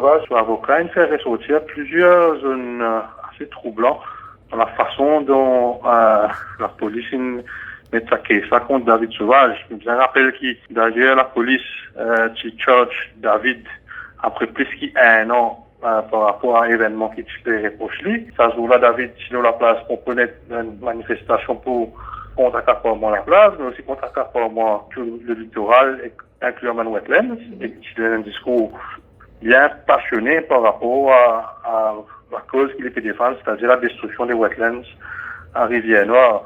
Sauvage, l'avocat, il fait ressortir plusieurs zones assez troublantes dans la façon dont la police met sa case contre David Sauvage. Je me rappelle que d'ailleurs la police charge David après plus qu'un an par rapport à l'événement qui se reproche lui. Ça joue là David sur la place pour connaître une manifestation pour contre accaparement la place, mais aussi contre accaparement tout le littoral, incluant les wetlands, et c'est un discours bien passionné par rapport à la cause qu'il était défendre, c'est-à-dire la destruction des wetlands à Rivière-Noire.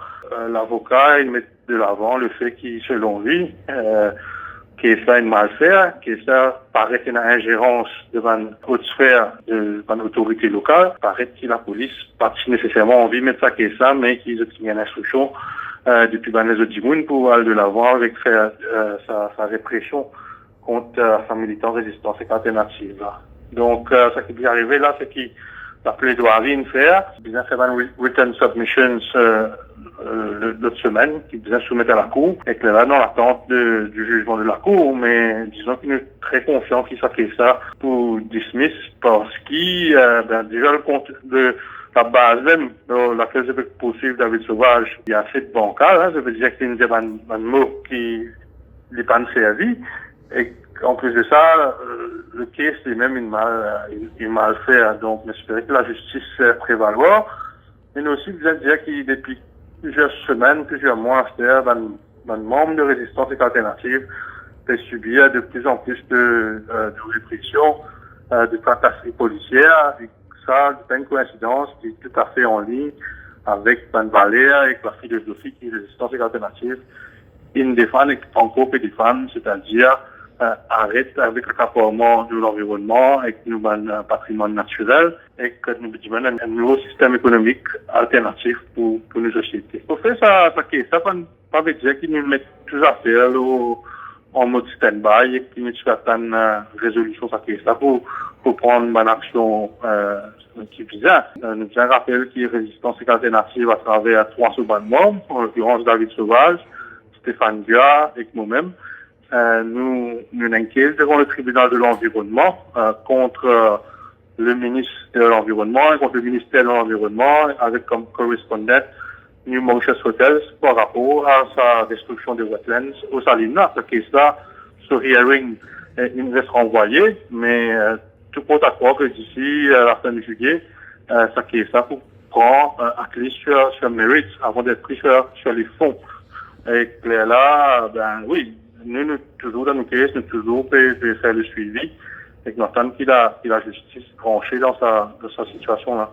L'avocat, il met de l'avant le fait qu'il, selon lui, que ça est mal fait, que ça paraît une ingérence devant une haute sphère de l'autorité locale, paraît que la police pas nécessairement envie de mettre ça que ça, mais qu'ils ont une instruction depuis les autres pour aller de l'avant avec sa répression contre sa militante résistance et alternative. Donc, ce qui est arrivé là, c'est qu'il la plaidoirie faire, bien fait une written submissions l'autre semaine, qui bien soumettre à la Cour, et que là, dans l'attente du jugement de la Cour, mais disons qu'il est très confiant qu'il soit fait ça pour dismiss, parce qu'il, déjà le compte de la base même dans laquelle je peux poursuivre David Sauvage, il y a assez de bancal, hein, ça veut dire que c'est un mot qui n'est pas servi, et en plus de ça, le case lui-même il mal fait, hein, donc j'espère que la justice prévaloir. Mais aussi, je veux dire qu'il depuis plusieurs semaines, plusieurs mois, c'est-à-dire un membre de résistance et alternative peut subir de plus en plus de répression, de tracasseries policières, et ça, c'est pas une coïncidence qui est tout à fait en ligne avec Van Valère, avec la philosophie qui est résistance et alternative. Ils défendent encore que des femmes, c'est-à-dire arrête avec l'accaparement de l'environnement et que nous avons un patrimoine naturel et que nous avons un nouveau système économique alternatif pour nos sociétés. Pour faire ça, ça pas veut dire qu'ils nous mettent tout à faire en mode stand-by et qu'ils nous attendent une résolution ça pour prendre une action qui vise. Nous avons rappelé qu'il y a résistance alternative à travers 3 membres, en l'occurrence David Sauvage, Stéphane Guard et moi-même. Nous inquiétons devant le tribunal de l'environnement contre le ministre de l'environnement et contre le ministère de l'environnement avec comme correspondant New Mauritius Hotels par rapport à sa destruction des wetlands au Salina. Ce qui est ça, ce hearing, il reste renvoyé, mais tout compte à croire que d'ici la fin de juillet, ça qui est ça pour prendre à clé sur mérite avant d'être pris sur les fonds. Et là, oui. Nous, toujours dans nos caisses, nous toujours faire le suivi et nous attendons qu'il a justice tranchée dans sa situation-là.